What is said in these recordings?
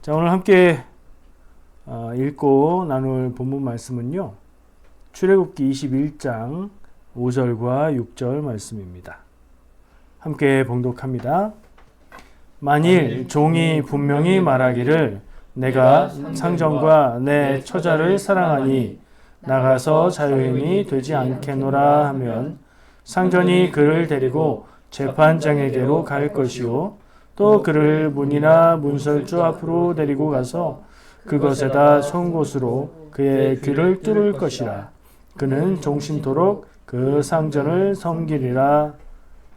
자, 오늘 함께 읽고 나눌 본문 말씀은요. 출애굽기 21장 5절과 6절 말씀입니다. 함께 봉독합니다. 만일 종이 분명히 말하기를 내가 상전과 내 처자를 사랑하니 나가서 자유인이 되지 않겠노라 하면 상전이 그를 데리고 재판장에게로 갈 것이요 또 그를 문이나 문설주 앞으로 데리고 가서 그것에다 송곳으로 그의 귀를 뚫을 것이라. 그는 종신토록 그 상전을 섬기리라.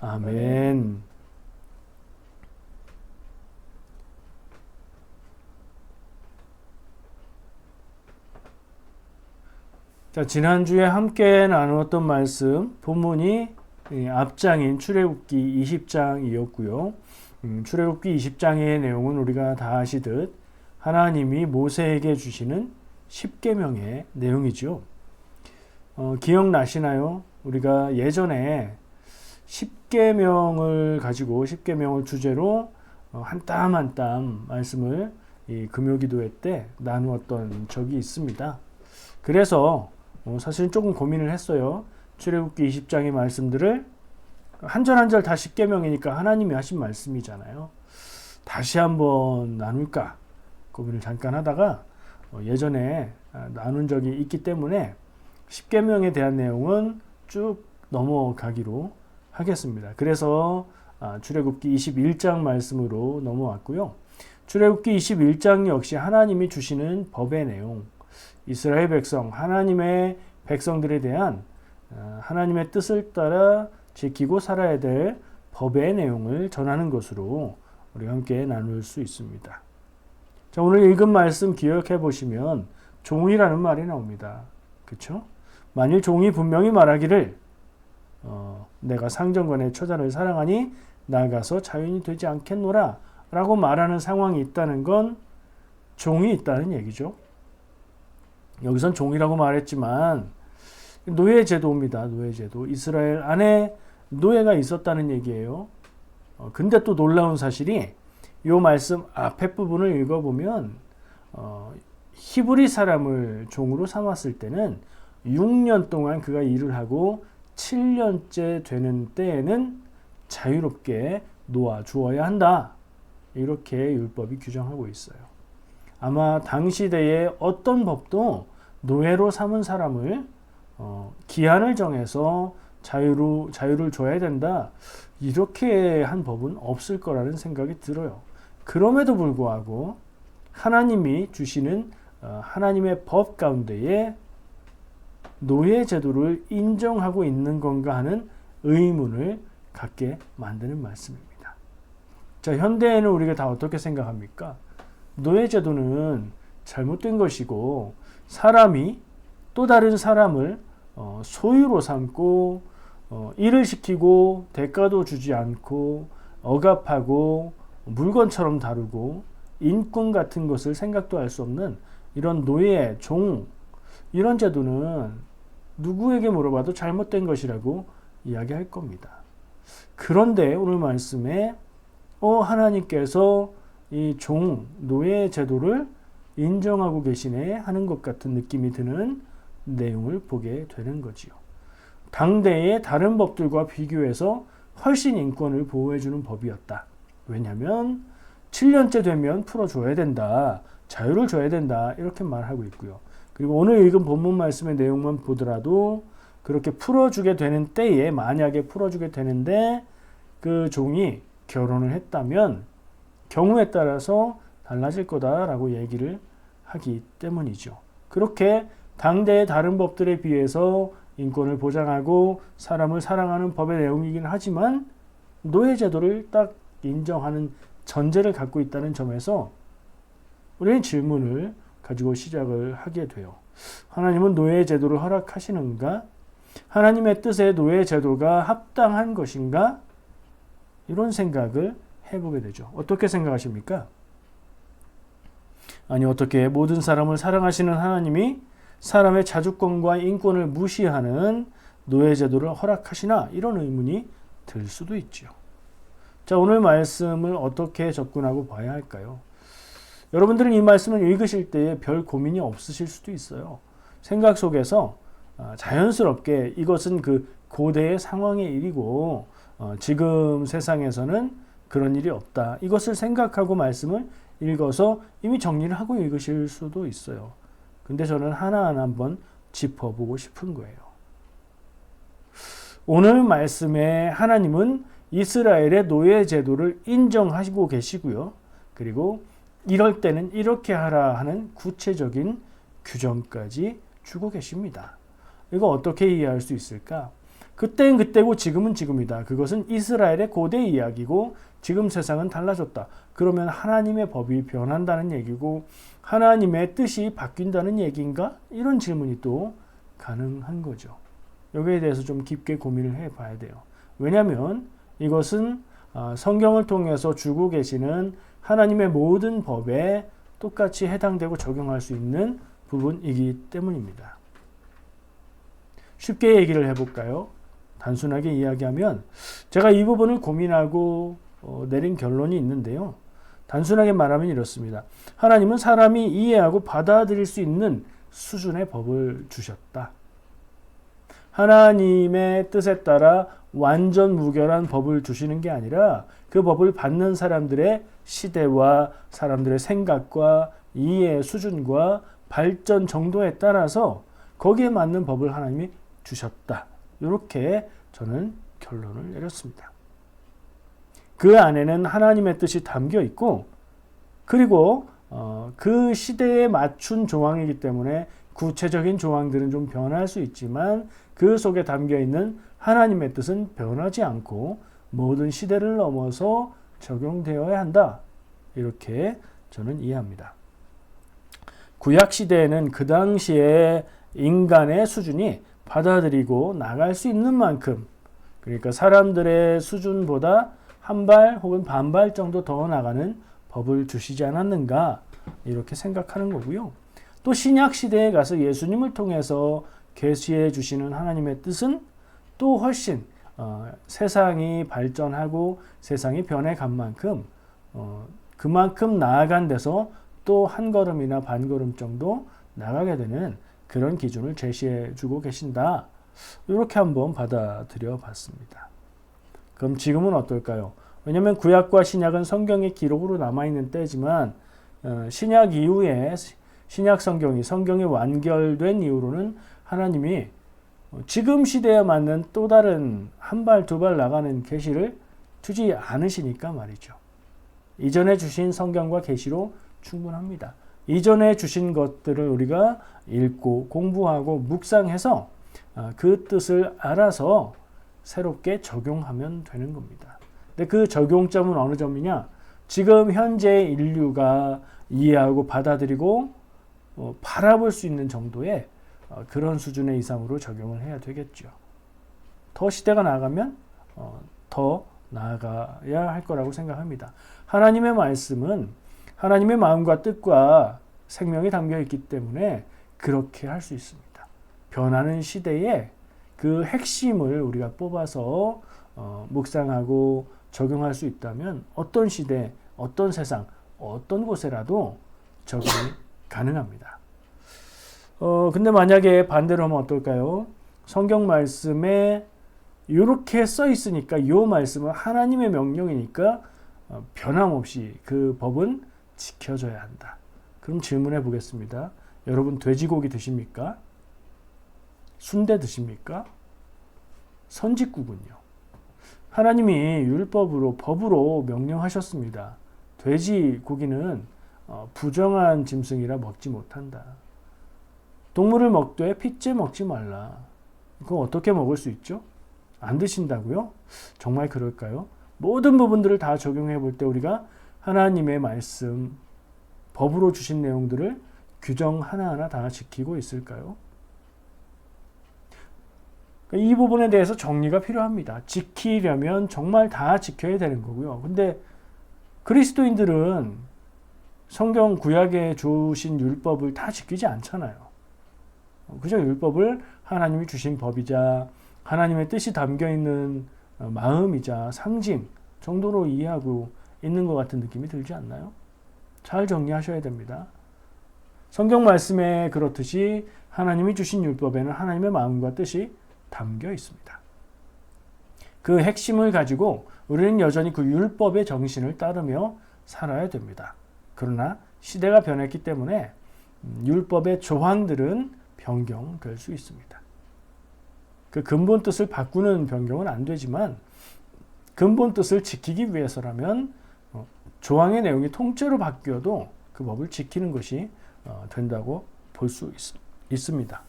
아멘. 자, 지난주에 함께 나누었던 말씀, 본문이 앞장인 출애굽기 20장이었고요. 출애굽기 20장의 내용은 우리가 다 아시듯 하나님이 모세에게 주시는 10계명의 내용이죠. 기억나시나요? 우리가 예전에 10계명을 가지고 10계명을 주제로 한 땀 한 땀 말씀을 이 금요기도회 때 나누었던 적이 있습니다. 그래서 사실 조금 고민을 했어요. 출애굽기 20장의 말씀들을 한 절 한 절 다 10계명이니까 하나님이 하신 말씀이잖아요. 다시 한번 나눌까 고민을 잠깐 하다가 예전에 나눈 적이 있기 때문에 10계명에 대한 내용은 쭉 넘어가기로 하겠습니다. 그래서 출애굽기 21장 말씀으로 넘어왔고요. 출애굽기 21장 역시 하나님이 주시는 법의 내용, 이스라엘 백성, 하나님의 백성들에 대한 하나님의 뜻을 따라 지키고 살아야 될 법의 내용을 전하는 것으로 우리가 함께 나눌 수 있습니다. 자, 오늘 읽은 말씀 기억해 보시면 종이라는 말이 나옵니다. 그렇죠? 만일 종이 분명히 말하기를 내가 상전과 내 처자를 사랑하니 나가서 자유인이 되지 않겠노라 라고 말하는 상황이 있다는 건 종이 있다는 얘기죠. 여기선 종이라고 말했지만 노예제도입니다. 노예제도. 이스라엘 안에 노예가 있었다는 얘기예요. 근데 또 놀라운 사실이 이 말씀 앞에 부분을 읽어보면 히브리 사람을 종으로 삼았을 때는 6년 동안 그가 일을 하고 7년째 되는 때에는 자유롭게 놓아 주어야 한다. 이렇게 율법이 규정하고 있어요. 아마 당시대에 어떤 법도 노예로 삼은 사람을 기한을 정해서 자유를 줘야 된다. 이렇게 한 법은 없을 거라는 생각이 들어요. 그럼에도 불구하고 하나님이 주시는 하나님의 법 가운데에 노예 제도를 인정하고 있는 건가 하는 의문을 갖게 만드는 말씀입니다. 자, 현대에는 우리가 다 어떻게 생각합니까? 노예 제도는 잘못된 것이고 사람이 또 다른 사람을 소유로 삼고 일을 시키고 대가도 주지 않고 억압하고 물건처럼 다루고 인권 같은 것을 생각도 할 수 없는 이런 노예, 종 이런 제도는 누구에게 물어봐도 잘못된 것이라고 이야기할 겁니다. 그런데 오늘 말씀에 하나님께서 이 종, 노예 제도를 인정하고 계시네 하는 것 같은 느낌이 드는 내용을 보게 되는 거지요. 당대의 다른 법들과 비교해서 훨씬 인권을 보호해주는 법이었다. 왜냐하면 7년째 되면 풀어줘야 된다. 자유를 줘야 된다. 이렇게 말하고 있고요. 그리고 오늘 읽은 본문 말씀의 내용만 보더라도 그렇게 풀어주게 되는 때에 만약에 풀어주게 되는데 그 종이 결혼을 했다면 경우에 따라서 달라질 거다라고 얘기를 하기 때문이죠. 그렇게 당대의 다른 법들에 비해서 인권을 보장하고 사람을 사랑하는 법의 내용이긴 하지만 노예제도를 딱 인정하는 전제를 갖고 있다는 점에서 우리는 질문을 가지고 시작을 하게 돼요. 하나님은 노예제도를 허락하시는가? 하나님의 뜻에 노예제도가 합당한 것인가? 이런 생각을 해보게 되죠. 어떻게 생각하십니까? 아니, 어떻게 모든 사람을 사랑하시는 하나님이 사람의 자주권과 인권을 무시하는 노예제도를 허락하시나? 이런 의문이 들 수도 있죠. 자, 오늘 말씀을 어떻게 접근하고 봐야 할까요? 여러분들은 이 말씀을 읽으실 때에 별 고민이 없으실 수도 있어요. 생각 속에서 자연스럽게 이것은 그 고대의 상황의 일이고 지금 세상에서는 그런 일이 없다. 이것을 생각하고 말씀을 읽어서 이미 정리를 하고 읽으실 수도 있어요. 근데 저는 하나하나 한번 짚어보고 싶은 거예요. 오늘 말씀에 하나님은 이스라엘의 노예 제도를 인정하시고 계시고요. 그리고 이럴 때는 이렇게 하라 하는 구체적인 규정까지 주고 계십니다. 이거 어떻게 이해할 수 있을까? 그때는 그때고 지금은 지금이다. 그것은 이스라엘의 고대 이야기고 지금 세상은 달라졌다. 그러면 하나님의 법이 변한다는 얘기고 하나님의 뜻이 바뀐다는 얘기인가? 이런 질문이 또 가능한 거죠. 여기에 대해서 좀 깊게 고민을 해봐야 돼요. 왜냐하면 이것은 성경을 통해서 주고 계시는 하나님의 모든 법에 똑같이 해당되고 적용할 수 있는 부분이기 때문입니다. 쉽게 얘기를 해볼까요? 단순하게 이야기하면 제가 이 부분을 고민하고 내린 결론이 있는데요. 단순하게 말하면 이렇습니다. 하나님은 사람이 이해하고 받아들일 수 있는 수준의 법을 주셨다. 하나님의 뜻에 따라 완전 무결한 법을 주시는 게 아니라 그 법을 받는 사람들의 시대와 사람들의 생각과 이해의 수준과 발전 정도에 따라서 거기에 맞는 법을 하나님이 주셨다. 이렇게 저는 결론을 내렸습니다. 그 안에는 하나님의 뜻이 담겨 있고 그리고 그 시대에 맞춘 조항이기 때문에 구체적인 조항들은 좀 변할 수 있지만 그 속에 담겨 있는 하나님의 뜻은 변하지 않고 모든 시대를 넘어서 적용되어야 한다. 이렇게 저는 이해합니다. 구약 시대에는 그 당시에 인간의 수준이 받아들이고 나갈 수 있는 만큼 그러니까 사람들의 수준보다 한 발 혹은 반발 정도 더 나가는 법을 주시지 않았는가 이렇게 생각하는 거고요. 또 신약 시대에 가서 예수님을 통해서 계시해 주시는 하나님의 뜻은 또 훨씬 세상이 발전하고 세상이 변해간 만큼 그만큼 나아간 데서 또 한 걸음이나 반 걸음 정도 나가게 되는 그런 기준을 제시해 주고 계신다. 이렇게 한번 받아들여 봤습니다. 그럼 지금은 어떨까요? 왜냐하면 구약과 신약은 성경의 기록으로 남아있는 때지만 신약 이후에 신약 성경이 완결된 이후로는 하나님이 지금 시대에 맞는 또 다른 한 발 두 발 나가는 계시를 주지 않으시니까 말이죠. 이전에 주신 성경과 계시로 충분합니다. 이전에 주신 것들을 우리가 읽고 공부하고 묵상해서 그 뜻을 알아서 새롭게 적용하면 되는 겁니다. 근데 그 적용점은 어느 점이냐? 지금 현재 인류가 이해하고 받아들이고 바라볼 수 있는 정도의 그런 수준의 이상으로 적용을 해야 되겠죠. 더 시대가 나아가면 더 나아가야 할 거라고 생각합니다. 하나님의 말씀은 하나님의 마음과 뜻과 생명이 담겨 있기 때문에 그렇게 할 수 있습니다. 변하는 시대에 그 핵심을 우리가 뽑아서 묵상하고 적용할 수 있다면 어떤 시대, 어떤 세상, 어떤 곳에라도 적용이 가능합니다. 근데 만약에 반대로 하면 어떨까요? 성경 말씀에 이렇게 써 있으니까 이 말씀은 하나님의 명령이니까 변함없이 그 법은 지켜져야 한다. 그럼 질문해 보겠습니다. 여러분 돼지고기 드십니까? 순대 드십니까? 선짓국은요. 하나님이 율법으로 법으로 명령하셨습니다. 돼지고기는 부정한 짐승이라 먹지 못한다. 동물을 먹되 핏째 먹지 말라. 그거 어떻게 먹을 수 있죠? 안 드신다고요? 정말 그럴까요? 모든 부분들을 다 적용해 볼 때 우리가 하나님의 말씀, 법으로 주신 내용들을 규정 하나하나 다 지키고 있을까요? 이 부분에 대해서 정리가 필요합니다. 지키려면 정말 다 지켜야 되는 거고요. 근데 그리스도인들은 성경 구약에 주신 율법을 다 지키지 않잖아요. 그저 율법을 하나님이 주신 법이자 하나님의 뜻이 담겨있는 마음이자 상징 정도로 이해하고 있는 것 같은 느낌이 들지 않나요? 잘 정리하셔야 됩니다. 성경 말씀에 그렇듯이 하나님이 주신 율법에는 하나님의 마음과 뜻이 담겨 있습니다. 그 핵심을 가지고 우리는 여전히 그 율법의 정신을 따르며 살아야 됩니다. 그러나 시대가 변했기 때문에 율법의 조항들은 변경될 수 있습니다. 그 근본 뜻을 바꾸는 변경은 안 되지만 근본 뜻을 지키기 위해서라면 조항의 내용이 통째로 바뀌어도 그 법을 지키는 것이 된다고 볼 수 있습니다.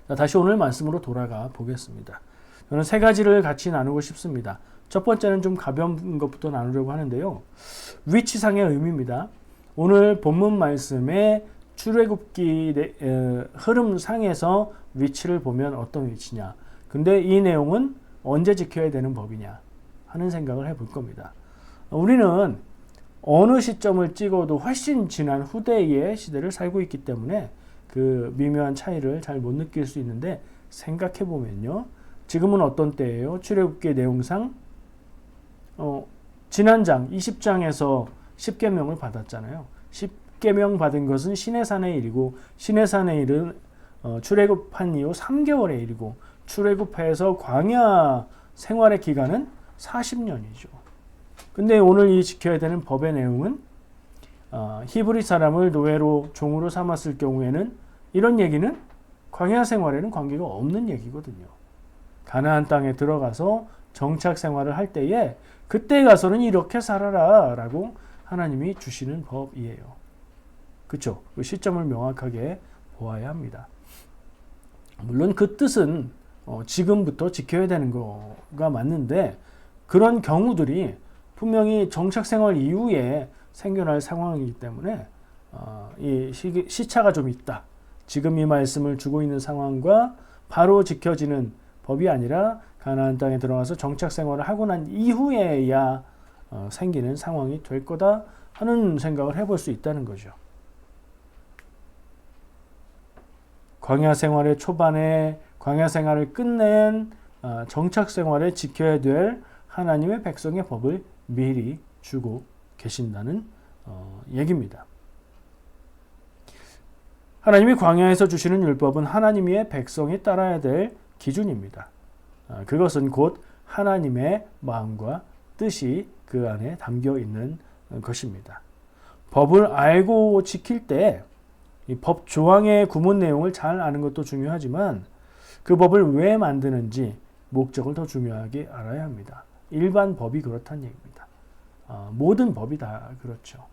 자, 다시 오늘 말씀으로 돌아가 보겠습니다. 저는 세 가지를 같이 나누고 싶습니다. 첫 번째는 좀 가벼운 것부터 나누려고 하는데요. 위치상의 의미입니다. 오늘 본문 말씀의 출애굽기 흐름상에서 위치를 보면 어떤 위치냐. 근데 이 내용은 언제 지켜야 되는 법이냐 하는 생각을 해볼 겁니다. 우리는 어느 시점을 찍어도 훨씬 지난 후대의 시대를 살고 있기 때문에 그 미묘한 차이를 잘 못 느낄 수 있는데 생각해 보면요. 지금은 어떤 때예요? 출애굽기 내용상 지난 장 20장에서 10계명을 받았잖아요. 10계명 받은 것은 시내산의 일이고 시내산의 일은 출애굽한 이후 3개월의 일이고 출애굽해서 광야 생활의 기간은 40년이죠. 근데 오늘 이 지켜야 되는 법의 내용은 히브리 사람을 노예로 종으로 삼았을 경우에는 이런 얘기는 광야 생활에는 관계가 없는 얘기거든요. 가나안 땅에 들어가서 정착 생활을 할 때에 그때 가서는 이렇게 살아라 라고 하나님이 주시는 법이에요. 그렇죠? 그 시점을 명확하게 보아야 합니다. 물론 그 뜻은 지금부터 지켜야 되는 거가 맞는데 그런 경우들이 분명히 정착 생활 이후에 생겨날 상황이기 때문에 이 시차가 좀 있다. 지금 이 말씀을 주고 있는 상황과 바로 지켜지는 법이 아니라 가나안 땅에 들어가서 정착 생활을 하고 난 이후에야 생기는 상황이 될 거다 하는 생각을 해볼 수 있다는 거죠. 광야 생활의 초반에 광야 생활을 끝낸 정착 생활에 지켜야 될 하나님의 백성의 법을 미리 주고 계신다는 얘기입니다. 하나님이 광야에서 주시는 율법은 하나님의 백성이 따라야 될 기준입니다. 그것은 곧 하나님의 마음과 뜻이 그 안에 담겨 있는 것입니다. 법을 알고 지킬 때 이 법 조항의 구문 내용을 잘 아는 것도 중요하지만 그 법을 왜 만드는지 목적을 더 중요하게 알아야 합니다. 일반 법이 그렇다는 얘기입니다. 모든 법이 다 그렇죠.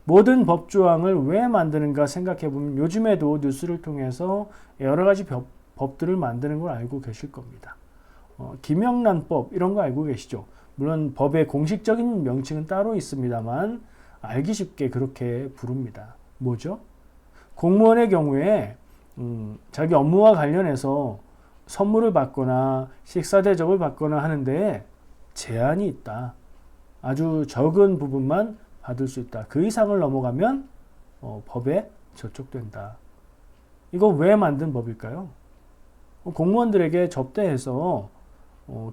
모든 법 조항을 왜 만드는가 생각해 보면 요즘에도 뉴스를 통해서 여러 가지 법들을 만드는 걸 알고 계실 겁니다. 김영란법 이런 거 알고 계시죠? 물론 법의 공식적인 명칭은 따로 있습니다만 알기 쉽게 그렇게 부릅니다. 뭐죠? 공무원의 경우에 자기 업무와 관련해서 선물을 받거나 식사 대접을 받거나 하는데 제한이 있다. 아주 적은 부분만 받을 수 있다. 그 이상을 넘어가면 법에 저촉된다. 이거 왜 만든 법일까요? 공무원들에게 접대해서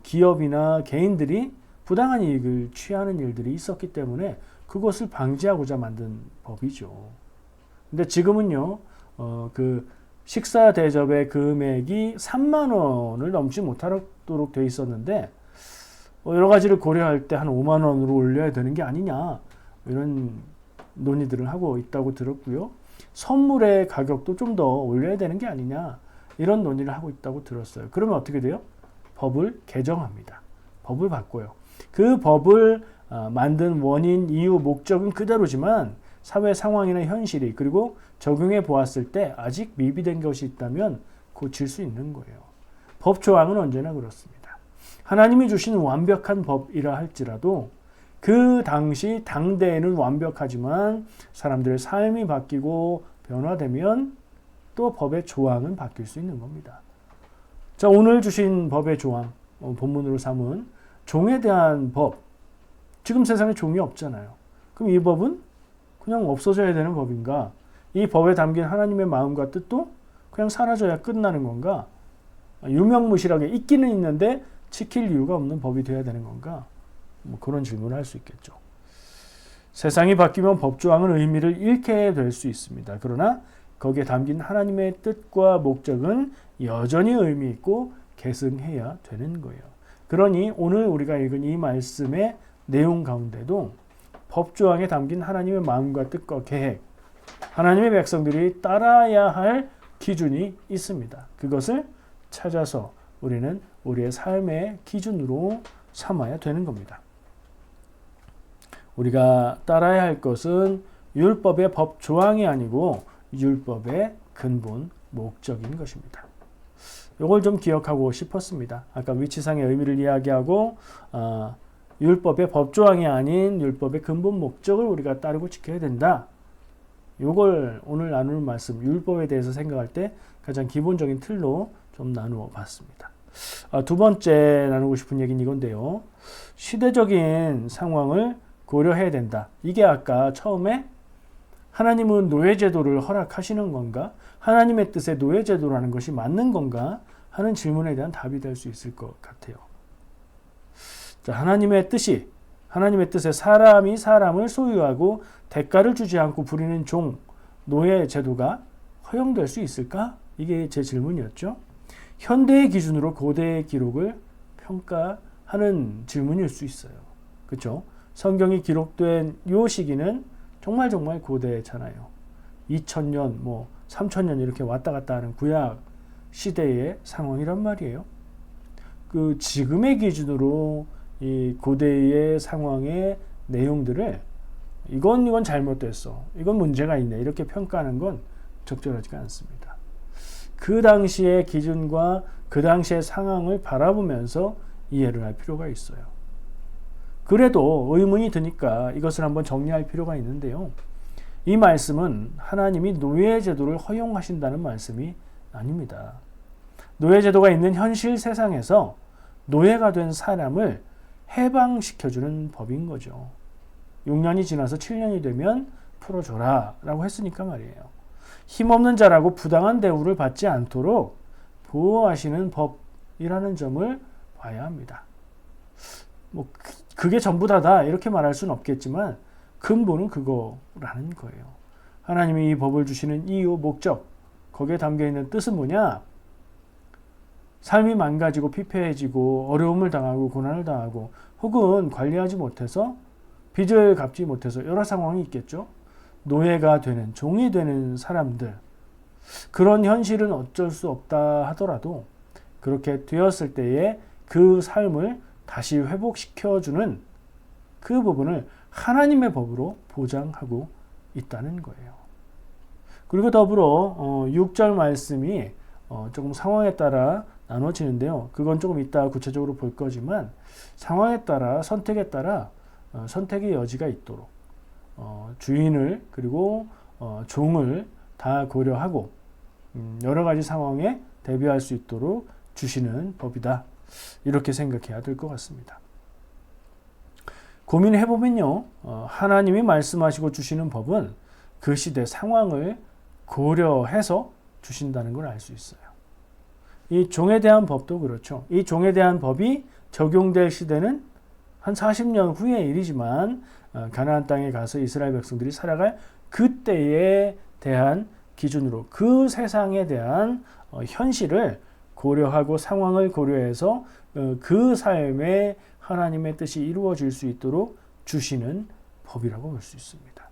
기업이나 개인들이 부당한 이익을 취하는 일들이 있었기 때문에 그것을 방지하고자 만든 법이죠. 근데 지금은요, 그 식사 대접의 금액이 3만 원을 넘지 못하도록 돼 있었는데 여러 가지를 고려할 때 한 5만 원으로 올려야 되는 게 아니냐 이런 논의들을 하고 있다고 들었고요. 선물의 가격도 좀 더 올려야 되는 게 아니냐 이런 논의를 하고 있다고 들었어요. 그러면 어떻게 돼요? 법을 개정합니다. 법을 바꿔요. 그 법을 만든 원인, 이유, 목적은 그대로지만 사회 상황이나 현실이 그리고 적용해 보았을 때 아직 미비된 것이 있다면 고칠 수 있는 거예요. 법 조항은 언제나 그렇습니다. 하나님이 주신 완벽한 법이라 할지라도 그 당시 당대에는 완벽하지만 사람들의 삶이 바뀌고 변화되면 또 법의 조항은 바뀔 수 있는 겁니다. 자, 오늘 주신 법의 조항, 본문으로 삼은 종에 대한 법. 지금 세상에 종이 없잖아요. 그럼 이 법은 그냥 없어져야 되는 법인가? 이 법에 담긴 하나님의 마음과 뜻도 그냥 사라져야 끝나는 건가? 유명무실하게 있기는 있는데 지킬 이유가 없는 법이 되어야 되는 건가? 뭐 그런 질문을 할 수 있겠죠. 세상이 바뀌면 법조항은 의미를 잃게 될 수 있습니다. 그러나 거기에 담긴 하나님의 뜻과 목적은 여전히 의미 있고 계승해야 되는 거예요. 그러니 오늘 우리가 읽은 이 말씀의 내용 가운데도 법조항에 담긴 하나님의 마음과 뜻과 계획, 하나님의 백성들이 따라야 할 기준이 있습니다. 그것을 찾아서 우리는 우리의 삶의 기준으로 삼아야 되는 겁니다. 우리가 따라야 할 것은 율법의 법조항이 아니고 율법의 근본 목적인 것입니다. 이걸 좀 기억하고 싶었습니다. 아까 위치상의 의미를 이야기하고 율법의 법조항이 아닌 율법의 근본 목적을 우리가 따르고 지켜야 된다. 이걸 오늘 나누는 말씀, 율법에 대해서 생각할 때 가장 기본적인 틀로 좀 나누어 봤습니다. 두 번째 나누고 싶은 얘기는 이건데요. 시대적인 상황을 고려해야 된다. 이게 아까 처음에 하나님은 노예제도를 허락하시는 건가? 하나님의 뜻의 노예제도라는 것이 맞는 건가? 하는 질문에 대한 답이 될 수 있을 것 같아요. 자, 하나님의 뜻에 사람이 사람을 소유하고 대가를 주지 않고 부리는 종, 노예제도가 허용될 수 있을까? 이게 제 질문이었죠. 현대의 기준으로 고대의 기록을 평가하는 질문일 수 있어요. 그렇죠? 성경이 기록된 이 시기는 정말 고대잖아요. 2000년, 3000년 이렇게 왔다 갔다 하는 구약 시대의 상황이란 말이에요. 그 지금의 기준으로 이 고대의 상황의 내용들을 이건 잘못됐어, 이건 문제가 있네, 이렇게 평가하는 건 적절하지가 않습니다. 그 당시의 기준과 그 당시의 상황을 바라보면서 이해를 할 필요가 있어요. 그래도 의문이 드니까 이것을 한번 정리할 필요가 있는데요. 이 말씀은 하나님이 노예제도를 허용하신다는 말씀이 아닙니다. 노예제도가 있는 현실 세상에서 노예가 된 사람을 해방시켜주는 법인 거죠. 6년이 지나서 7년이 되면 풀어줘라 라고 했으니까 말이에요. 힘없는 자라고 부당한 대우를 받지 않도록 보호하시는 법이라는 점을 봐야 합니다. 그게 전부 다다 이렇게 말할 수는 없겠지만 근본은 그거라는 거예요. 하나님이 이 법을 주시는 이유, 목적, 거기에 담겨있는 뜻은 뭐냐? 삶이 망가지고 피폐해지고 어려움을 당하고 고난을 당하고 혹은 관리하지 못해서 빚을 갚지 못해서 여러 상황이 있겠죠. 노예가 되는, 종이 되는 사람들, 그런 현실은 어쩔 수 없다 하더라도 그렇게 되었을 때에 그 삶을 다시 회복시켜주는 그 부분을 하나님의 법으로 보장하고 있다는 거예요. 그리고 더불어 6절 말씀이 조금 상황에 따라 나눠지는데요. 그건 조금 이따 구체적으로 볼 거지만 상황에 따라, 선택에 따라 선택의 여지가 있도록 주인을 그리고 종을 다 고려하고 여러 가지 상황에 대비할 수 있도록 주시는 법이다. 이렇게 생각해야 될 것 같습니다. 고민해보면요. 하나님이 말씀하시고 주시는 법은 그 시대 상황을 고려해서 주신다는 걸 알 수 있어요. 이 종에 대한 법도 그렇죠. 이 종에 대한 법이 적용될 시대는 한 40년 후의 일이지만 가나안 땅에 가서 이스라엘 백성들이 살아갈 그때에 대한 기준으로 그 세상에 대한 현실을 고려하고 상황을 고려해서 그 삶에 하나님의 뜻이 이루어질 수 있도록 주시는 법이라고 볼 수 있습니다.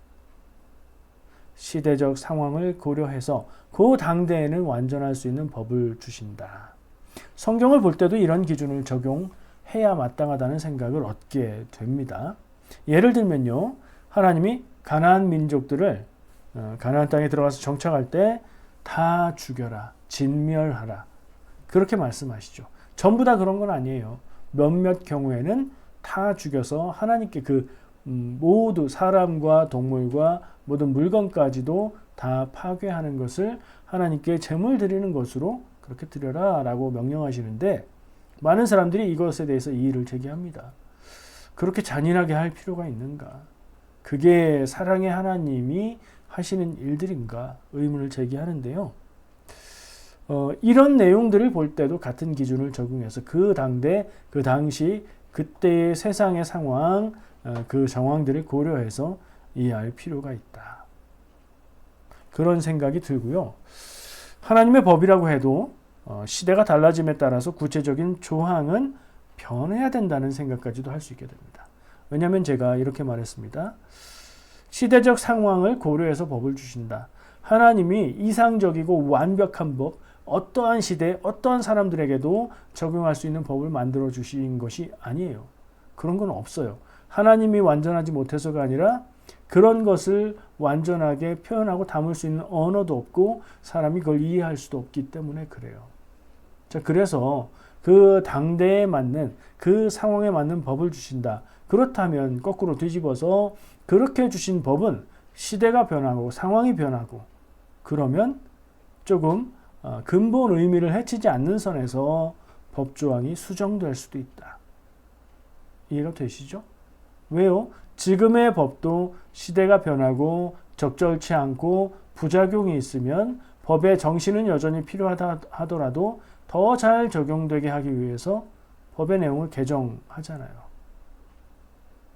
시대적 상황을 고려해서 그 당대에는 완전할 수 있는 법을 주신다. 성경을 볼 때도 이런 기준을 적용해야 마땅하다는 생각을 얻게 됩니다. 예를 들면요. 하나님이 가나안 민족들을 가나안 땅에 들어가서 정착할 때 다 죽여라, 진멸하라. 그렇게 말씀하시죠. 전부 다 그런 건 아니에요. 몇몇 경우에는 다 죽여서 하나님께 모두 사람과 동물과 모든 물건까지도 다 파괴하는 것을 하나님께 제물 드리는 것으로 그렇게 드려라 라고 명령하시는데 많은 사람들이 이것에 대해서 이의를 제기합니다. 그렇게 잔인하게 할 필요가 있는가? 그게 사랑의 하나님이 하시는 일들인가? 의문을 제기하는데요. 이런 내용들을 볼 때도 같은 기준을 적용해서 그 당대, 그 당시, 그때의 세상의 상황, 그 정황들을 고려해서 이해할 필요가 있다. 그런 생각이 들고요. 하나님의 법이라고 해도 시대가 달라짐에 따라서 구체적인 조항은 변해야 된다는 생각까지도 할 수 있게 됩니다. 왜냐하면 제가 이렇게 말했습니다. 시대적 상황을 고려해서 법을 주신다. 하나님이 이상적이고 완벽한 법, 어떠한 시대, 어떠한 사람들에게도 적용할 수 있는 법을 만들어 주신 것이 아니에요. 그런 건 없어요. 하나님이 완전하지 못해서가 아니라 그런 것을 완전하게 표현하고 담을 수 있는 언어도 없고 사람이 그걸 이해할 수도 없기 때문에 그래요. 자, 그래서 그 당대에 맞는 그 상황에 맞는 법을 주신다. 그렇다면 거꾸로 뒤집어서 그렇게 주신 법은 시대가 변하고 상황이 변하고 그러면 조금 근본 의미를 해치지 않는 선에서 법조항이 수정될 수도 있다. 이해가 되시죠? 왜요? 지금의 법도 시대가 변하고 적절치 않고 부작용이 있으면 법의 정신은 여전히 필요하다 하더라도 더 잘 적용되게 하기 위해서 법의 내용을 개정하잖아요.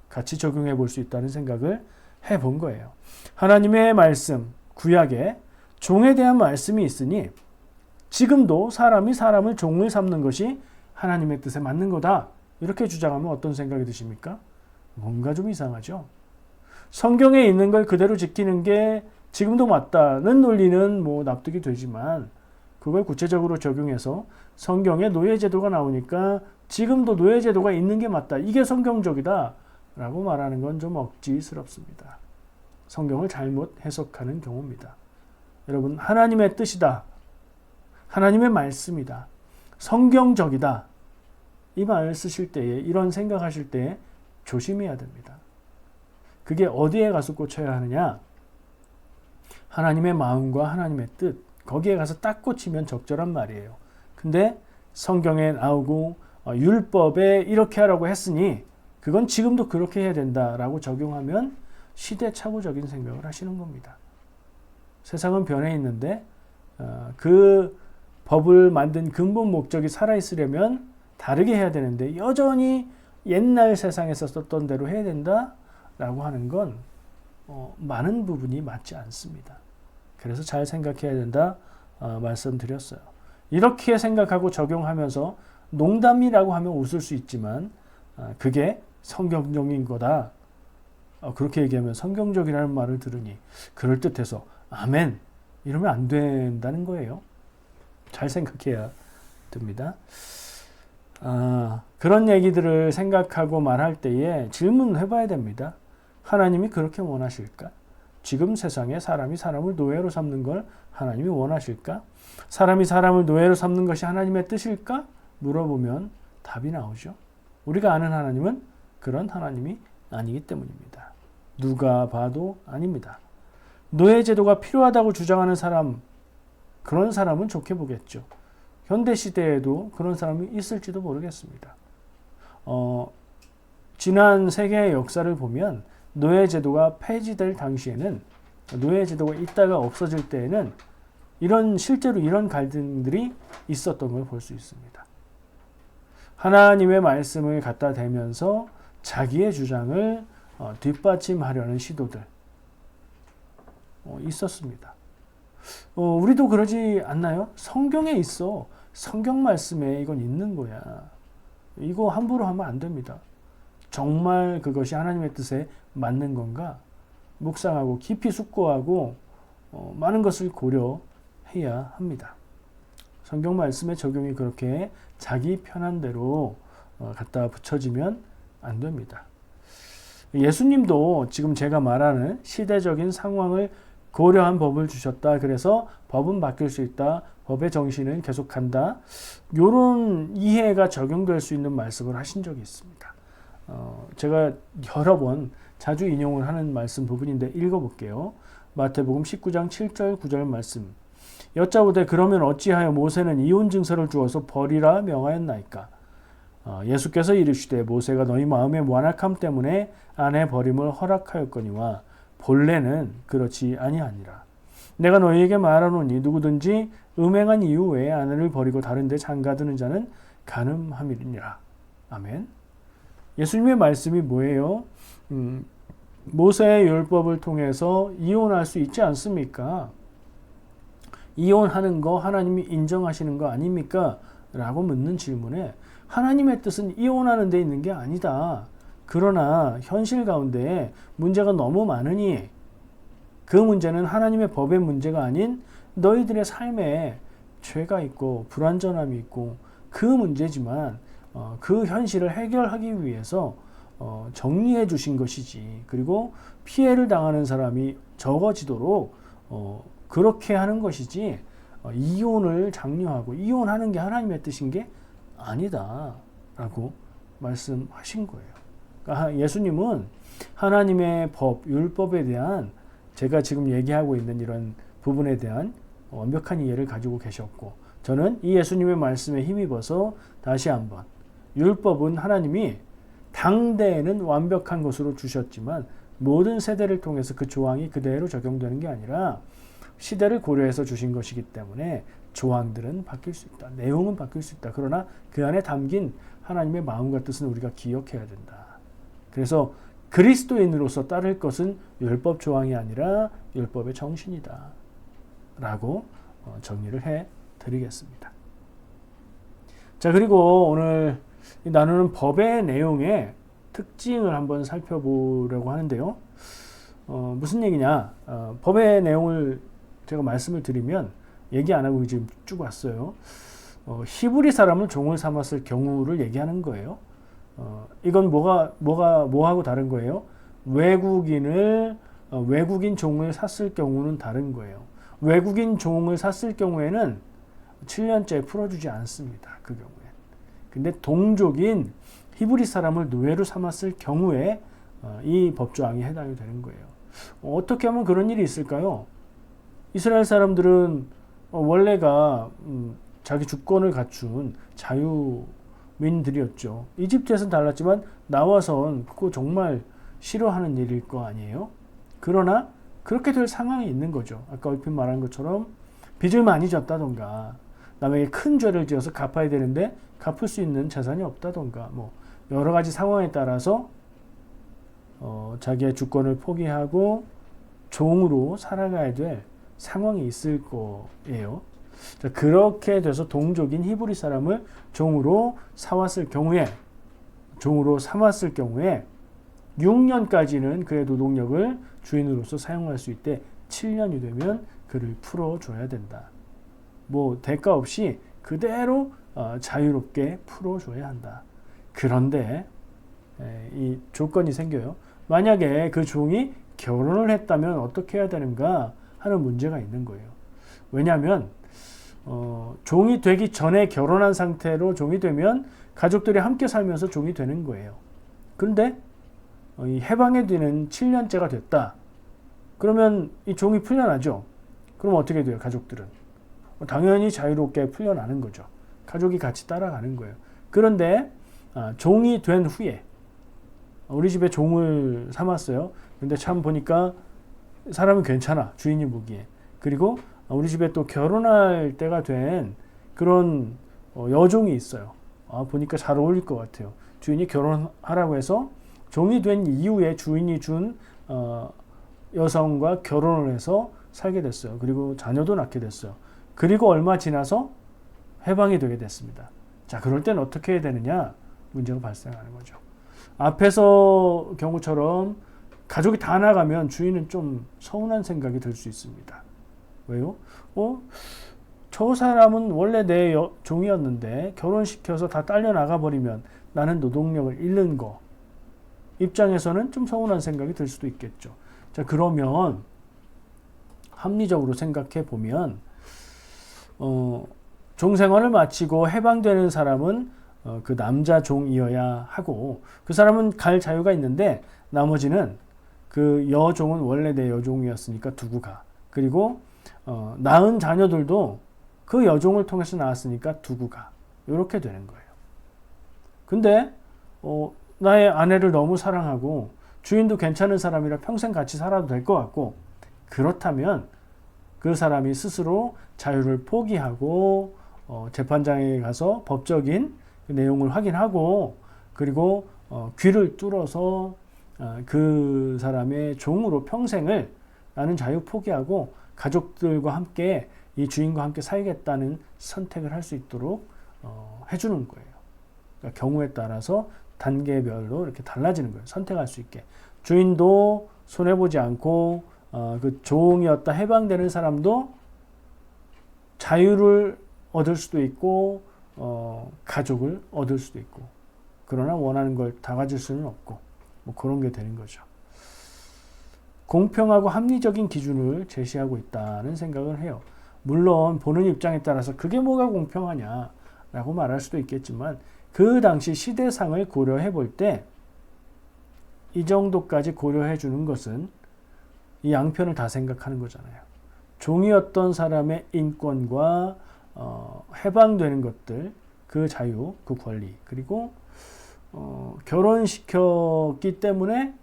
같이 적용해 볼 수 있다는 생각을 해본 거예요. 하나님의 말씀, 구약에 종에 대한 말씀이 있으니 지금도 사람이 사람을 종을 삼는 것이 하나님의 뜻에 맞는 거다. 이렇게 주장하면 어떤 생각이 드십니까? 뭔가 좀 이상하죠. 성경에 있는 걸 그대로 지키는 게 지금도 맞다는 논리는 납득이 되지만 그걸 구체적으로 적용해서 성경에 노예제도가 나오니까 지금도 노예제도가 있는 게 맞다. 이게 성경적이다. 라고 말하는 건 좀 억지스럽습니다. 성경을 잘못 해석하는 경우입니다. 여러분, 하나님의 뜻이다. 하나님의 말씀이다. 성경적이다. 이 말을 쓰실 때에, 이런 생각하실 때에 조심해야 됩니다. 그게 어디에 가서 꽂혀야 하느냐? 하나님의 마음과 하나님의 뜻, 거기에 가서 딱 꽂히면 적절한 말이에요. 근데 성경에 나오고 율법에 이렇게 하라고 했으니 그건 지금도 그렇게 해야 된다라고 적용하면 시대착오적인 생각을 하시는 겁니다. 세상은 변해 있는데 그 법을 만든 근본 목적이 살아있으려면 다르게 해야 되는데 여전히 옛날 세상에서 썼던 대로 해야 된다라고 하는 건 많은 부분이 맞지 않습니다. 그래서 잘 생각해야 된다 말씀드렸어요. 이렇게 생각하고 적용하면서 농담이라고 하면 웃을 수 있지만 그게 성경적인 거다. 그렇게 얘기하면 성경적이라는 말을 들으니 그럴듯해서 아멘 이러면 안 된다는 거예요. 잘 생각해야 됩니다. 그런 얘기들을 생각하고 말할 때에 질문을 해봐야 됩니다. 하나님이 그렇게 원하실까? 지금 세상에 사람이 사람을 노예로 삼는 걸 하나님이 원하실까? 사람이 사람을 노예로 삼는 것이 하나님의 뜻일까? 물어보면 답이 나오죠. 우리가 아는 하나님은 그런 하나님이 아니기 때문입니다. 누가 봐도 아닙니다. 노예제도가 필요하다고 주장하는 사람, 그런 사람은 좋게 보겠죠. 현대시대에도 그런 사람이 있을지도 모르겠습니다. 지난 세계의 역사를 보면 노예제도가 폐지될 당시에는 노예제도가 있다가 없어질 때에는 실제로 이런 갈등들이 있었던 걸 볼 수 있습니다. 하나님의 말씀을 갖다 대면서 자기의 주장을 뒷받침하려는 시도들 있었습니다. 우리도 그러지 않나요? 성경에 있어. 성경 말씀에 이건 있는 거야. 이거 함부로 하면 안 됩니다. 정말 그것이 하나님의 뜻에 맞는 건가? 묵상하고 깊이 숙고하고 많은 것을 고려해야 합니다. 성경 말씀의 적용이 그렇게 자기 편한 대로 갖다 붙여지면 안 됩니다. 예수님도 지금 제가 말하는 시대적인 상황을 고려한 법을 주셨다. 그래서 법은 바뀔 수 있다. 법의 정신은 계속한다. 이런 이해가 적용될 수 있는 말씀을 하신 적이 있습니다. 제가 여러 번 자주 인용을 하는 말씀 부분인데 읽어볼게요. 마태복음 19장 7절 9절 말씀. 여짜오되 그러면 어찌하여 모세는 이혼 증서를 주어서 벌이라 명하였나이까? 예수께서 이르시되 모세가 너희 마음의 완악함 때문에 아내 버림을 허락하였거니와 본래는 그렇지 아니하니라. 내가 너희에게 말하노니 누구든지 음행한 이유 외에 아내를 버리고 다른 데 장가드는 자는 간음함이니라. 아멘. 예수님의 말씀이 뭐예요? 모세의 율법을 통해서 이혼할 수 있지 않습니까? 이혼하는 거 하나님이 인정하시는 거 아닙니까? 라고 묻는 질문에 하나님의 뜻은 이혼하는 데 있는 게 아니다. 그러나 현실 가운데 문제가 너무 많으니 그 문제는 하나님의 법의 문제가 아닌 너희들의 삶에 죄가 있고 불완전함이 있고 그 문제지만 그 현실을 해결하기 위해서 정리해 주신 것이지. 그리고 피해를 당하는 사람이 적어지도록 그렇게 하는 것이지 이혼을 장려하고 이혼하는 게 하나님의 뜻인 게 아니다 라고 말씀하신 거예요. 그러니까 예수님은 하나님의 법, 율법에 대한 제가 지금 얘기하고 있는 이런 부분에 대한 완벽한 이해를 가지고 계셨고, 저는 이 예수님의 말씀에 힘입어서 다시 한번 율법은 하나님이 당대에는 완벽한 것으로 주셨지만 모든 세대를 통해서 그 조항이 그대로 적용되는 게 아니라 시대를 고려해서 주신 것이기 때문에 조항들은 바뀔 수 있다. 내용은 바뀔 수 있다. 그러나 그 안에 담긴 하나님의 마음과 뜻은 우리가 기억해야 된다. 그래서 그리스도인으로서 따를 것은 율법 조항이 아니라 율법의 정신이다. 라고 정리를 해 드리겠습니다. 자, 그리고 오늘 나누는 법의 내용의 특징을 한번 살펴보려고 하는데요. 무슨 얘기냐? 법의 내용을 제가 말씀을 드리면 얘기 안 하고 지금 쭉 왔어요. 히브리 사람을 종을 삼았을 경우를 얘기하는 거예요. 이건 뭐하고 다른 거예요? 외국인 종을 샀을 경우는 다른 거예요. 외국인 종을 샀을 경우에는 7년째 풀어주지 않습니다. 그 경우에. 근데 동족인 히브리 사람을 노예로 삼았을 경우에 이 법조항이 해당이 되는 거예요. 어떻게 하면 그런 일이 있을까요? 이스라엘 사람들은 원래가 자기 주권을 갖춘 자유민들이었죠. 이집트에서는 달랐지만 나와선 그거 정말 싫어하는 일일 거 아니에요? 그러나 그렇게 될 상황이 있는 거죠. 아까 얼핏 말한 것처럼 빚을 많이 졌다던가 남에게 큰 죄를 지어서 갚아야 되는데 갚을 수 있는 재산이 없다던가 뭐 여러 가지 상황에 따라서 자기의 주권을 포기하고 종으로 살아가야 될 상황이 있을 거예요. 자, 그렇게 돼서 동족인 히브리 사람을 종으로 삼았을 경우에 6년까지는 그의 노동력을 주인으로서 사용할 수 있대 7년이 되면 그를 풀어줘야 된다. 뭐 대가 없이 그대로 자유롭게 풀어줘야 한다. 그런데 이 조건이 생겨요. 만약에 그 종이 결혼을 했다면 어떻게 해야 되는가 하는 문제가 있는 거예요. 왜냐하면 종이 되기 전에 결혼한 상태로 종이 되면 가족들이 함께 살면서 종이 되는 거예요. 그런데 이 해방이 되는 7년째가 됐다. 그러면 이 종이 풀려나죠. 그럼 어떻게 돼요? 가족들은 당연히 자유롭게 풀려나는 거죠. 가족이 같이 따라가는 거예요. 그런데 종이 된 후에 우리 집에 종을 삼았어요. 근데 참 보니까 사람은 괜찮아. 주인이 보기에. 그리고 우리 집에 또 결혼할 때가 된 그런 여종이 있어요. 보니까 잘 어울릴 것 같아요. 주인이 결혼하라고 해서 종이 된 이후에 주인이 준 여성과 결혼을 해서 살게 됐어요. 그리고 자녀도 낳게 됐어요. 그리고 얼마 지나서 해방이 되게 됐습니다. 자, 그럴 때는 어떻게 해야 되느냐? 문제가 발생하는 거죠. 앞에서 경우처럼 가족이 다 나가면 주인은 좀 서운한 생각이 들 수 있습니다. 왜요? 저 사람은 원래 내 종이었는데 결혼시켜서 다 딸려 나가버리면 나는 노동력을 잃는 거. 입장에서는 좀 서운한 생각이 들 수도 있겠죠. 자, 그러면 합리적으로 생각해 보면 종생활을 마치고 해방되는 사람은 그 남자 종이어야 하고 그 사람은 갈 자유가 있는데 나머지는 그 여종은 원래 내 여종이었으니까 두고 가. 그리고 낳은 자녀들도 그 여종을 통해서 낳았으니까 두고 가. 이렇게 되는 거예요. 근데 나의 아내를 너무 사랑하고 주인도 괜찮은 사람이라 평생 같이 살아도 될 것 같고 그렇다면 그 사람이 스스로 자유를 포기하고 재판장에 가서 법적인 내용을 확인하고 그리고 귀를 뚫어서 그 사람의 종으로 평생을 나는 자유 포기하고 가족들과 함께 이 주인과 함께 살겠다는 선택을 할 수 있도록 해주는 거예요. 그러니까 경우에 따라서 단계별로 이렇게 달라지는 거예요. 선택할 수 있게. 주인도 손해보지 않고 그 종이었다 해방되는 사람도 자유를 얻을 수도 있고 가족을 얻을 수도 있고, 그러나 원하는 걸 다 가질 수는 없고, 뭐 그런 게 되는 거죠. 공평하고 합리적인 기준을 제시하고 있다는 생각을 해요. 물론 보는 입장에 따라서 그게 뭐가 공평하냐라고 말할 수도 있겠지만, 그 당시 시대상을 고려해 볼 때 이 정도까지 고려해 주는 것은 이 양편을 다 생각하는 거잖아요. 종이었던 사람의 인권과 해방되는 것들, 그 자유, 그 권리, 그리고 결혼시켰기 때문에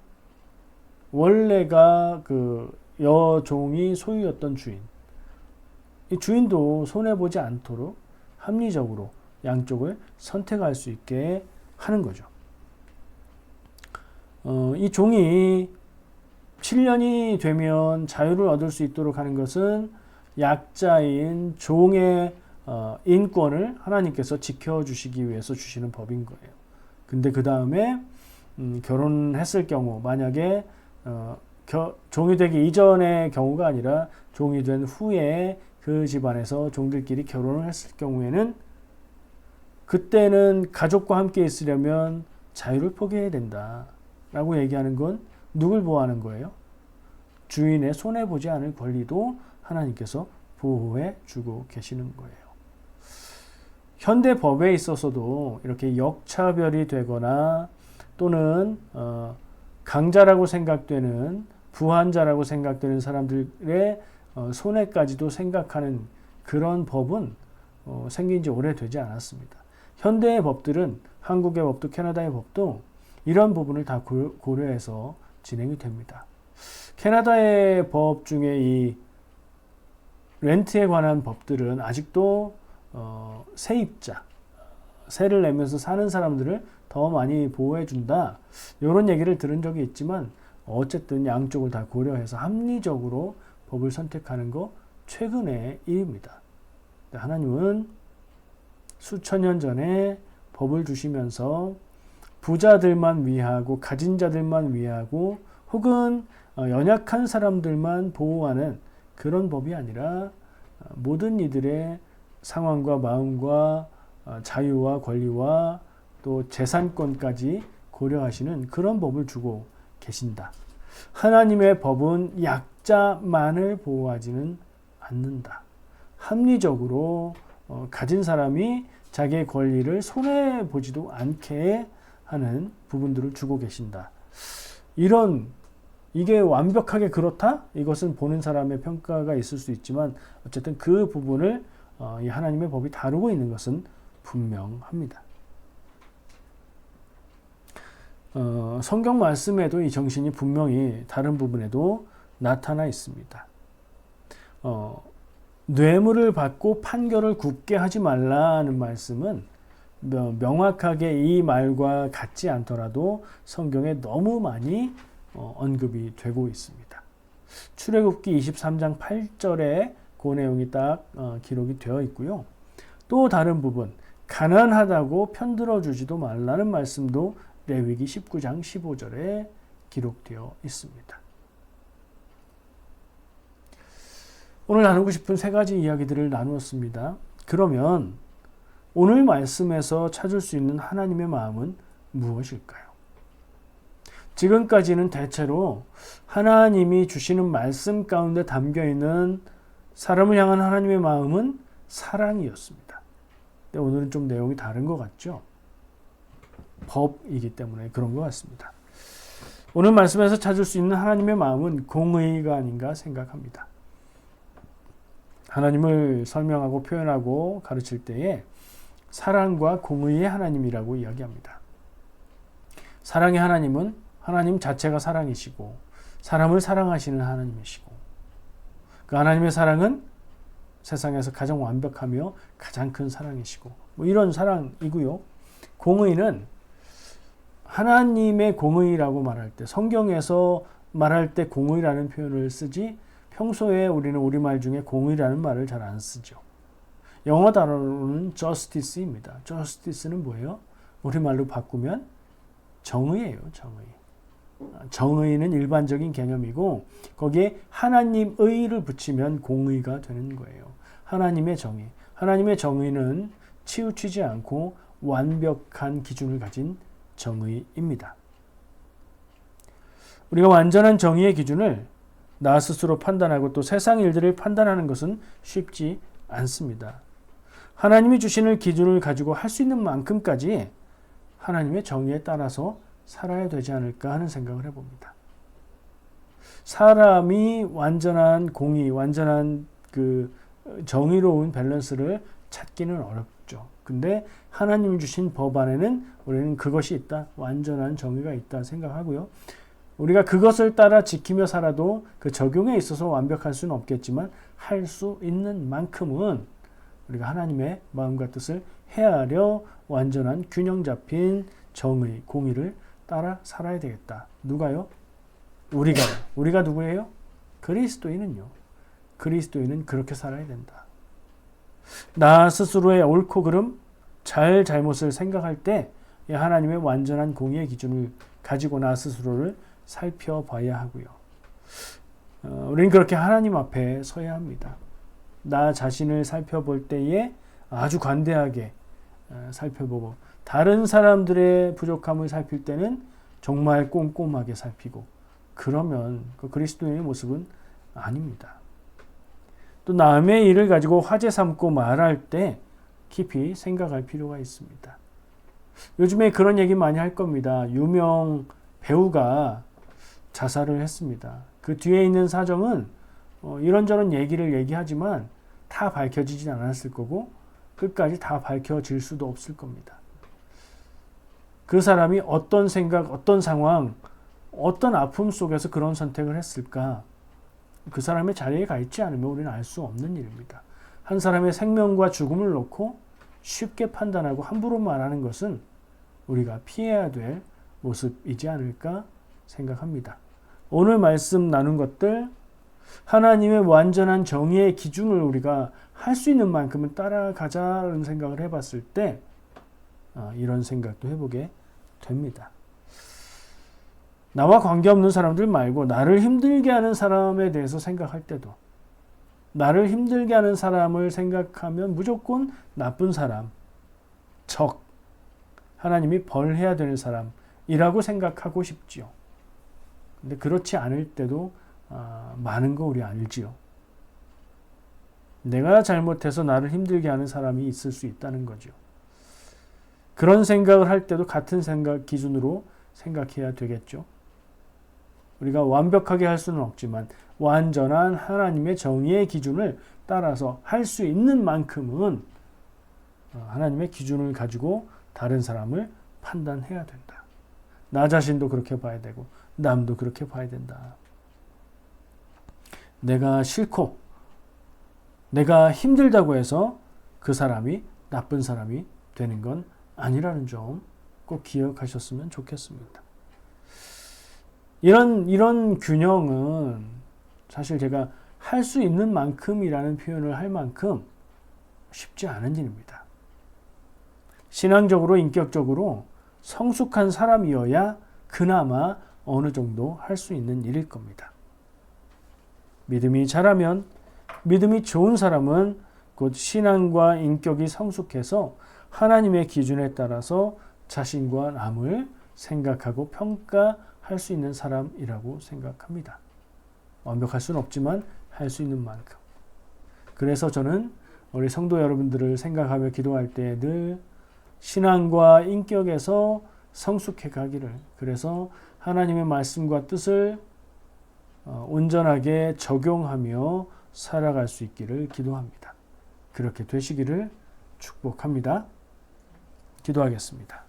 원래가 그 여종이 소유였던 주인, 이 주인도 손해보지 않도록 합리적으로 양쪽을 선택할 수 있게 하는 거죠. 이 종이 7년이 되면 자유를 얻을 수 있도록 하는 것은 약자인 종의 인권을 하나님께서 지켜주시기 위해서 주시는 법인 거예요. 근데 그 다음에 결혼했을 경우, 만약에 종이 되기 이전의 경우가 아니라 종이 된 후에 그 집안에서 종들끼리 결혼을 했을 경우에는, 그때는 가족과 함께 있으려면 자유를 포기해야 된다 라고 얘기하는 건 누굴 보호하는 거예요? 주인의 손해보지 않을 권리도 하나님께서 보호해 주고 계시는 거예요. 현대 법에 있어서도 이렇게 역차별이 되거나 또는 강자라고 생각되는, 부한자라고 생각되는 사람들의 손해까지도 생각하는 그런 법은 생긴 지 오래되지 않았습니다. 현대의 법들은, 한국의 법도 캐나다의 법도 이런 부분을 다 고려해서 진행이 됩니다. 캐나다의 법 중에 이 렌트에 관한 법들은 아직도 세입자, 세를 내면서 사는 사람들을 더 많이 보호해 준다, 이런 얘기를 들은 적이 있지만, 어쨌든 양쪽을 다 고려해서 합리적으로 법을 선택하는 거 최근의 일입니다. 하나님은 수천 년 전에 법을 주시면서 부자들만 위하고 가진 자들만 위하고 혹은 연약한 사람들만 보호하는 그런 법이 아니라 모든 이들의 상황과 마음과 자유와 권리와 또 재산권까지 고려하시는 그런 법을 주고 계신다. 하나님의 법은 약자만을 보호하지는 않는다. 합리적으로 가진 사람이 자기의 권리를 손해보지도 않게 하는 부분들을 주고 계신다. 이게 완벽하게 그렇다? 이것은 보는 사람의 평가가 있을 수 있지만, 어쨌든 그 부분을 이 하나님의 법이 다루고 있는 것은 분명합니다. 성경 말씀에도 이 정신이 분명히 다른 부분에도 나타나 있습니다. 뇌물을 받고 판결을 굽게 하지 말라는 말씀은 명확하게 이 말과 같지 않더라도 성경에 너무 많이 언급이 되고 있습니다. 출애굽기 23장 8절에 그 내용이 딱 기록이 되어 있고요. 또 다른 부분, 가난하다고 편들어 주지도 말라는 말씀도 레위기 19장 15절에 기록되어 있습니다. 오늘 나누고 싶은 세 가지 이야기들을 나누었습니다. 그러면 오늘 말씀에서 찾을 수 있는 하나님의 마음은 무엇일까요? 지금까지는 대체로 하나님이 주시는 말씀 가운데 담겨있는 사람을 향한 하나님의 마음은 사랑이었습니다. 근데 오늘은 좀 내용이 다른 것 같죠? 법이기 때문에 그런 것 같습니다. 오늘 말씀에서 찾을 수 있는 하나님의 마음은 공의가 아닌가 생각합니다. 하나님을 설명하고 표현하고 가르칠 때에 사랑과 공의의 하나님이라고 이야기합니다. 사랑의 하나님은 하나님 자체가 사랑이시고 사람을 사랑하시는 하나님이시고, 그 하나님의 사랑은 세상에서 가장 완벽하며 가장 큰 사랑이시고, 뭐 이런 사랑이고요. 공의는 하나님의 공의라고 말할 때, 성경에서 말할 때 공의라는 표현을 쓰지 평소에 우리는 우리말 중에 공의라는 말을 잘 안 쓰죠. 영어 단어로는 justice입니다. justice는 뭐예요? 우리말로 바꾸면 정의예요. 정의. 정의는 일반적인 개념이고 거기에 하나님의를 붙이면 공의가 되는 거예요. 하나님의 정의. 하나님의 정의는 치우치지 않고 완벽한 기준을 가진 정의입니다. 우리가 완전한 정의의 기준을 나 스스로 판단하고 또 세상 일들을 판단하는 것은 쉽지 않습니다. 하나님이 주시는 기준을 가지고 할 수 있는 만큼까지 하나님의 정의에 따라서 살아야 되지 않을까 하는 생각을 해봅니다. 사람이 완전한 공의, 완전한 그 정의로운 밸런스를 찾기는 어렵죠. 근데 하나님 주신 법 안에는 우리는 그것이 있다. 완전한 정의가 있다 생각하고요. 우리가 그것을 따라 지키며 살아도 그 적용에 있어서 완벽할 수는 없겠지만 할 수 있는 만큼은 우리가 하나님의 마음과 뜻을 헤아려 완전한 균형 잡힌 정의, 공의를 따라 살아야 되겠다. 누가요? 우리가요. 우리가 누구예요? 그리스도인은요. 그리스도인은 그렇게 살아야 된다. 나 스스로의 옳고 그름, 잘못을 생각할 때 하나님의 완전한 공의의 기준을 가지고 나 스스로를 살펴봐야 하고요. 우리는 그렇게 하나님 앞에 서야 합니다. 나 자신을 살펴볼 때에 아주 관대하게 살펴보고 다른 사람들의 부족함을 살필 때는 정말 꼼꼼하게 살피고 그러면 그 그리스도인의 모습은 아닙니다. 또 남의 일을 가지고 화제 삼고 말할 때 깊이 생각할 필요가 있습니다. 요즘에 그런 얘기 많이 할 겁니다. 유명 배우가 자살을 했습니다. 그 뒤에 있는 사정은 이런저런 얘기를 얘기하지만 다 밝혀지진 않았을 거고 끝까지 다 밝혀질 수도 없을 겁니다. 그 사람이 어떤 생각, 어떤 상황, 어떤 아픔 속에서 그런 선택을 했을까? 그 사람의 자리에 가 있지 않으면 우리는 알 수 없는 일입니다. 한 사람의 생명과 죽음을 놓고 쉽게 판단하고 함부로 말하는 것은 우리가 피해야 될 모습이지 않을까 생각합니다. 오늘 말씀 나눈 것들 하나님의 완전한 정의의 기준을 우리가 할 수 있는 만큼은 따라가자는 생각을 해봤을 때 이런 생각도 해보게 됩니다. 나와 관계없는 사람들 말고 나를 힘들게 하는 사람에 대해서 생각할 때도 나를 힘들게 하는 사람을 생각하면 무조건 나쁜 사람, 적, 하나님이 벌해야 되는 사람이라고 생각하고 싶지요. 근데 그렇지 않을 때도 많은 거 우리 알지요. 내가 잘못해서 나를 힘들게 하는 사람이 있을 수 있다는 거죠. 그런 생각을 할 때도 같은 생각 기준으로 생각해야 되겠죠. 우리가 완벽하게 할 수는 없지만 완전한 하나님의 정의의 기준을 따라서 할 수 있는 만큼은 하나님의 기준을 가지고 다른 사람을 판단해야 된다. 나 자신도 그렇게 봐야 되고 남도 그렇게 봐야 된다. 내가 싫고 내가 힘들다고 해서 그 사람이 나쁜 사람이 되는 건 아니라는 점 꼭 기억하셨으면 좋겠습니다. 이런 균형은 사실 제가 할 수 있는 만큼이라는 표현을 할 만큼 쉽지 않은 일입니다. 신앙적으로 인격적으로 성숙한 사람이어야 그나마 어느 정도 할 수 있는 일일 겁니다. 믿음이 자라면 믿음이 좋은 사람은 곧 신앙과 인격이 성숙해서 하나님의 기준에 따라서 자신과 남을 생각하고 평가할 수 있는 사람이라고 생각합니다. 완벽할 수는 없지만 할 수 있는 만큼. 그래서 저는 우리 성도 여러분들을 생각하며 기도할 때 늘 신앙과 인격에서 성숙해 가기를, 그래서 하나님의 말씀과 뜻을 온전하게 적용하며 살아갈 수 있기를 기도합니다. 그렇게 되시기를 축복합니다. 기도하겠습니다.